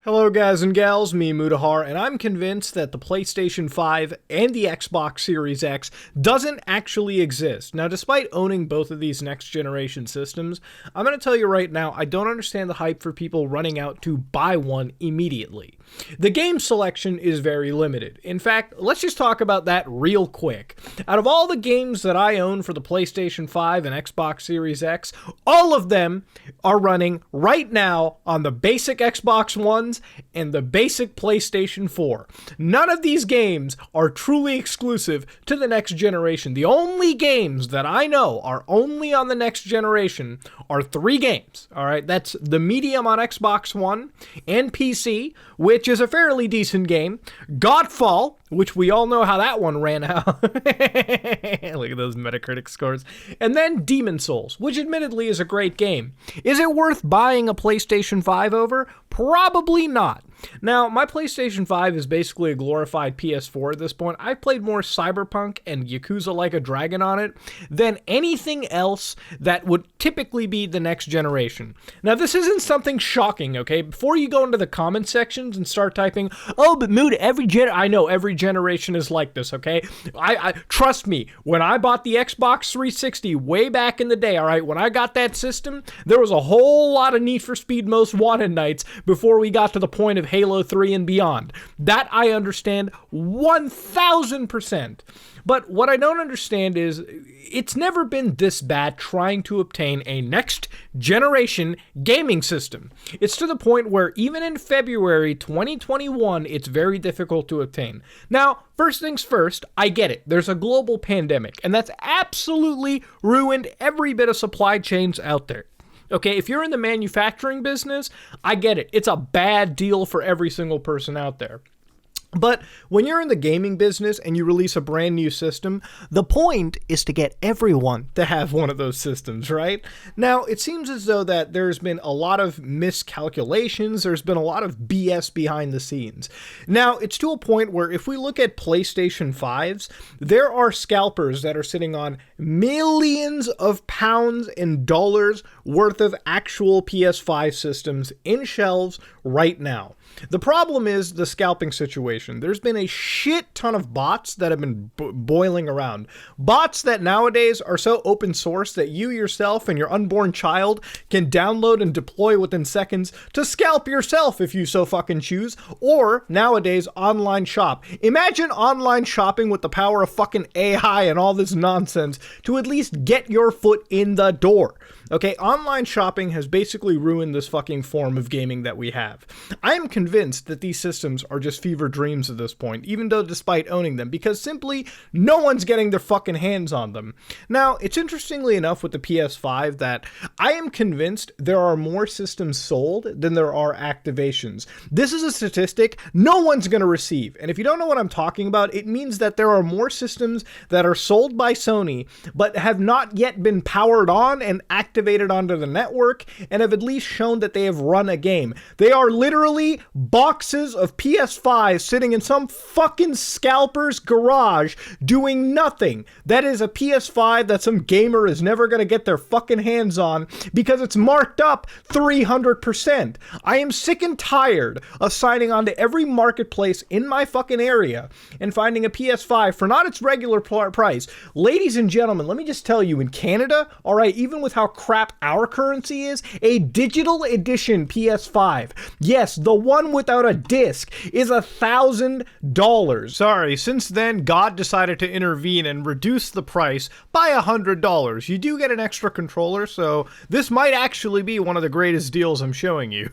Hello guys and gals, me Mutahar, and I'm convinced that the PlayStation 5 and the Xbox Series X doesn't actually exist. Now, despite owning both of these next generation systems, I'm going to tell you right now, I don't understand the hype for people running out to buy one immediately. The game selection is very limited. In fact, let's just talk about that real quick. Out of all the games that I own for the PlayStation 5 and Xbox Series X, all of them are running right now on the basic Xbox Ones and the basic PlayStation 4. None of these games are truly exclusive to the next generation. The only games that I know are only on the next generation are 3 games. All right, that's the Medium on Xbox One and PC, which is a fairly decent game. Godfall, which we all know how that one ran out. Look at those Metacritic scores. And then Demon's Souls, which admittedly is a great game. Is it worth buying a PlayStation 5 over? Probably not. Now, my PlayStation 5 is basically a glorified PS4 at this point. I've played more Cyberpunk and Yakuza Like a Dragon on it than anything else that would typically be the next generation. Now, this isn't something shocking, okay? Before you go into the comment sections and start typing, oh, but Mood, I know every generation is like this, okay? I trust me, when I bought the Xbox 360 way back in the day, all right, when I got that system, there was a whole lot of Need for Speed Most Wanted nights before we got to the point of Halo 3 and beyond. That I understand 1000%. But what I don't understand is it's never been this bad trying to obtain a next generation gaming system. It's to the point where even in February 2021, it's very difficult to obtain. Now, first things first, I get it. There's a global pandemic, and that's absolutely ruined every bit of supply chains out there. Okay, if you're in the manufacturing business, I get it. It's a bad deal for every single person out there. But when you're in the gaming business and you release a brand new system, the point is to get everyone to have one of those systems, right? Now, it seems as though that there's been a lot of miscalculations, there's been a lot of BS behind the scenes. Now, it's to a point where if we look at PlayStation 5s, there are scalpers that are sitting on millions of pounds and dollars worth of actual PS5 systems in shelves right now. The problem is the scalping situation. There's been a shit ton of bots that have been boiling around. Bots that nowadays are so open source that you yourself and your unborn child can download and deploy within seconds to scalp yourself if you so fucking choose. Or nowadays, online shop. Imagine online shopping with the power of fucking AI and all this nonsense to at least get your foot in the door. Okay, online shopping has basically ruined this fucking form of gaming that we have. I am convinced that these systems are just fever dreams at this point, even though despite owning them, because simply no one's getting their fucking hands on them. Now, it's interestingly enough with the PS5 that I am convinced there are more systems sold than there are activations. This is a statistic no one's going to receive. And if you don't know what I'm talking about, it means that there are more systems that are sold by Sony, but have not yet been powered on and activated onto the network and have at least shown that they have run a game. They are literally boxes of PS5 sitting in some fucking scalper's garage doing nothing. That is a PS5 that some gamer is never going to get their fucking hands on because it's marked up 300%. I am sick and tired of signing on to every marketplace in my fucking area and finding a PS5 for not its regular price. Ladies and gentlemen, let me just tell you, in Canada, all right, even with how crap our currency is, a digital edition PS5, yes, the one without a disc, is $1,000. Sorry, since then, God decided to intervene and reduce the price by $100. You do get an extra controller, so this might actually be one of the greatest deals I'm showing you.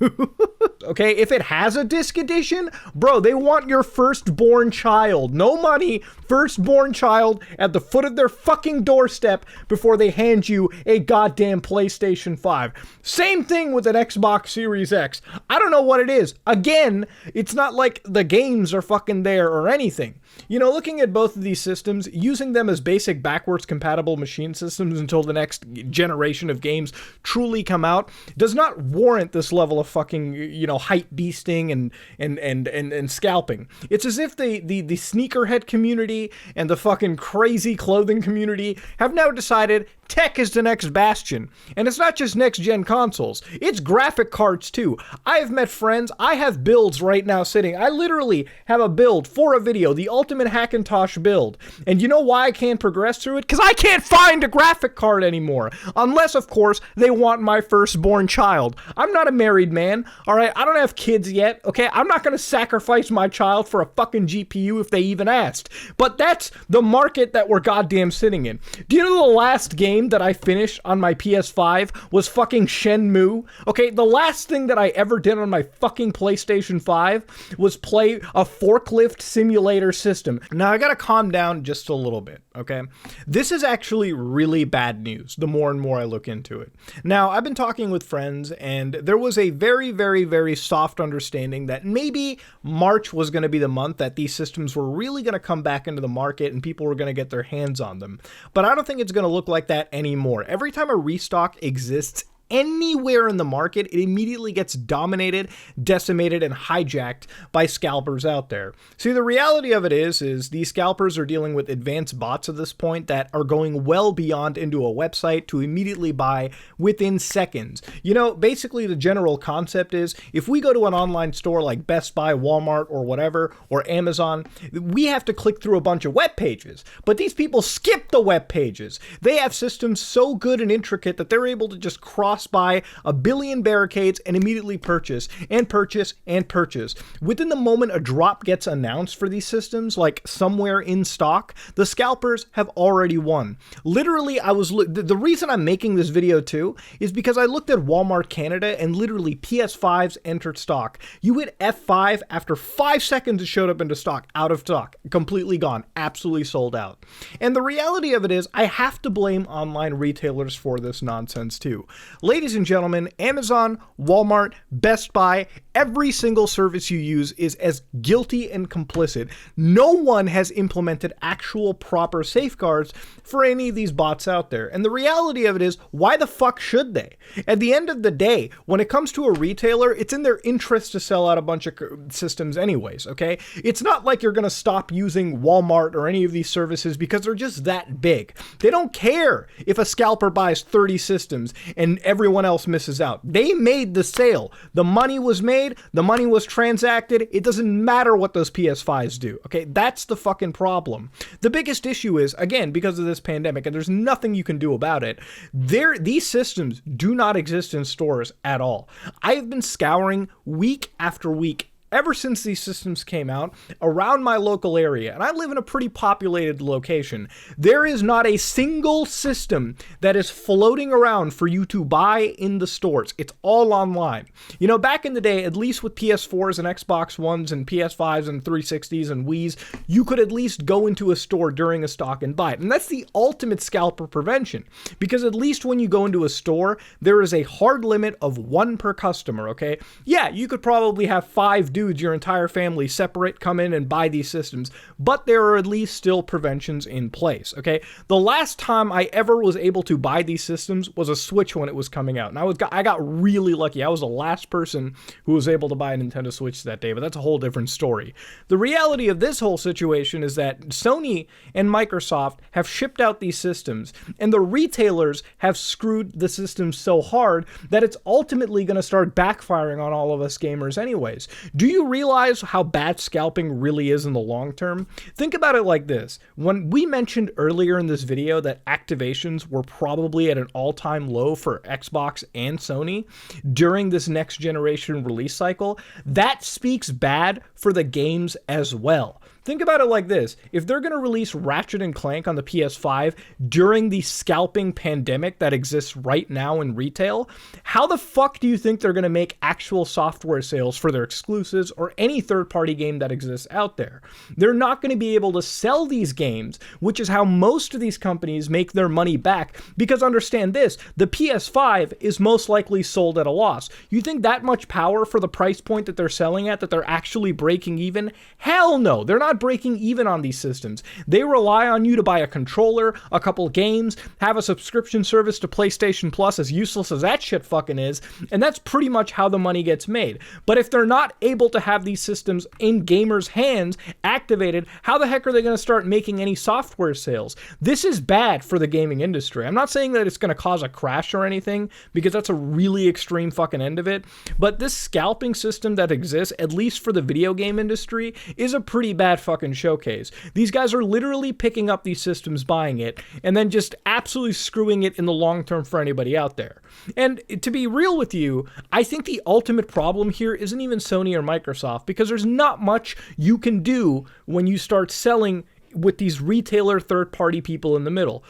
Okay, if it has a disc edition, bro, they want your firstborn child. No money, firstborn child at the foot of their fucking doorstep before they hand you a goddamn PlayStation 5. Same thing with an Xbox Series X. I don't know what it is. Again, it's not like the games are fucking there or anything. You know, looking at both of these systems, using them as basic backwards compatible machine systems until the next generation of games truly come out does not warrant this level of fucking, you know, hype beasting and scalping. It's as if the sneakerhead community and the fucking crazy clothing community have now decided tech is the next bastion. And it's not just next-gen consoles, it's graphic cards too. I have met friends, I have builds right now sitting. I literally have a build for a video, the Ultimate Hackintosh build. And you know why I can't progress through it? Because I can't find a graphic card anymore. Unless, of course, they want my firstborn child. I'm not a married man, alright? I don't have kids yet, okay? I'm not gonna sacrifice my child for a fucking GPU if they even asked. But that's the market that we're goddamn sitting in. Do you know the last game that I finished on my PS5 was fucking Shenmue? Okay, the last thing that I ever did on my fucking PlayStation 5 was play a forklift simulator system. Now, I gotta calm down just a little bit, okay? This is actually really bad news, the more and more I look into it. Now, I've been talking with friends, and there was a very, very, very soft understanding that maybe March was gonna be the month that these systems were really gonna come back into the market and people were gonna get their hands on them. But I don't think it's gonna look like that anymore. Every time a restock exists anywhere in the market, it immediately gets dominated, decimated, and hijacked by scalpers out there. See, the reality of it is these scalpers are dealing with advanced bots at this point that are going well beyond into a website to immediately buy within seconds. You know, basically the general concept is if we go to an online store like Best Buy, Walmart, or whatever, or Amazon, we have to click through a bunch of web pages. But these people skip the web pages. They have systems so good and intricate that they're able to just cross by a billion barricades and immediately purchase and purchase and purchase. Within the moment a drop gets announced for these systems, like somewhere in stock, the scalpers have already won. Literally, the reason I'm making this video too is because I looked at Walmart Canada and literally PS5s entered stock. You hit F5, after 5 seconds it showed up into stock, out of stock, completely gone, absolutely sold out. And the reality of it is I have to blame online retailers for this nonsense too. Ladies and gentlemen, Amazon, Walmart, Best Buy, every single service you use is as guilty and complicit. No one has implemented actual proper safeguards for any of these bots out there. And the reality of it is, why the fuck should they? At the end of the day, when it comes to a retailer, it's in their interest to sell out a bunch of systems anyways, okay? It's not like you're gonna stop using Walmart or any of these services because they're just that big. They don't care if a scalper buys 30 systems and everyone else misses out. They made the sale. The money was made. The money was transacted. It doesn't matter what those PS5s do. Okay, that's the fucking problem. The biggest issue is, again, because of this pandemic, and there's nothing you can do about it, these systems do not exist in stores at all. I have been scouring week after week ever since these systems came out around my local area, and I live in a pretty populated location. There is not a single system that is floating around for you to buy in the stores. It's all online. You know, back in the day, at least with PS4s and Xbox Ones and PS5s and 360s and Wiis, you could at least go into a store during a stock and buy it. And that's the ultimate scalper prevention, because at least when you go into a store, there is a hard limit of 1 per customer, okay? Yeah, you could probably have 5 dudes, your entire family, separate, come in and buy these systems, but there are at least still preventions in place, okay? The last time I ever was able to buy these systems was a Switch when it was coming out, and I got really lucky. I was the last person who was able to buy a Nintendo Switch that day, but that's a whole different story. The reality of this whole situation is that Sony and Microsoft have shipped out these systems, and the retailers have screwed the systems so hard that it's ultimately going to start backfiring on all of us gamers anyways. Do you realize how bad scalping really is in the long term? Think about it like this. When we mentioned earlier in this video that activations were probably at an all-time low for Xbox and Sony during this next generation release cycle, that speaks bad for the games as well. Think about it like this. If they're going to release Ratchet & Clank on the PS5 during the scalping pandemic that exists right now in retail, how the fuck do you think they're going to make actual software sales for their exclusives or any third-party game that exists out there? They're not going to be able to sell these games, which is how most of these companies make their money back, because understand this, the PS5 is most likely sold at a loss. You think that much power for the price point that they're selling at, that they're actually breaking even? Hell no, they're not not breaking even on these systems. They rely on you to buy a controller, a couple games, have a subscription service to PlayStation Plus, as useless as that shit fucking is, and that's pretty much how the money gets made. But if they're not able to have these systems in gamers' hands activated, how the heck are they going to start making any software sales? This is bad for the gaming industry. I'm not saying that it's going to cause a crash or anything, because that's a really extreme fucking end of it, but this scalping system that exists, at least for the video game industry, is a pretty bad fucking showcase. These guys are literally picking up these systems, buying it, and then just absolutely screwing it in the long term for anybody out there. And to be real with you, I think the ultimate problem here isn't even Sony or Microsoft, because there's not much you can do when you start selling with these retailer third-party people in the middle.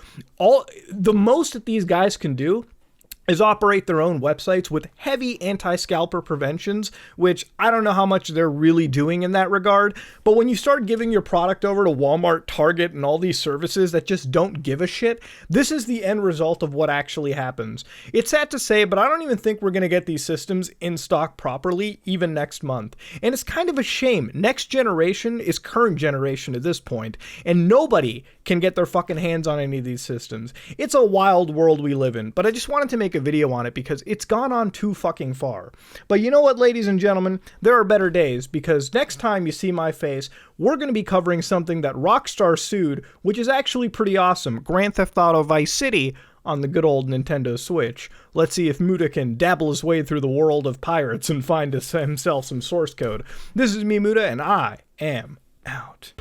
The most that these guys can do is operate their own websites with heavy anti-scalper preventions, which I don't know how much they're really doing in that regard. But when you start giving your product over to Walmart, Target, and all these services that just don't give a shit, this is the end result of what actually happens. It's sad to say, but I don't even think we're going to get these systems in stock properly even next month. And it's kind of a shame. Next generation is current generation at this point, and nobody can get their fucking hands on any of these systems. It's a wild world we live in, but I just wanted to make a video on it because it's gone on too fucking far. But you know what, ladies and gentlemen, there are better days, because next time you see my face, we're going to be covering something that Rockstar sued, which is actually pretty awesome: Grand Theft Auto Vice City on the good old Nintendo Switch. Let's see if Muda can dabble his way through the world of pirates and find himself some source code. This is me, Muda, and I am out.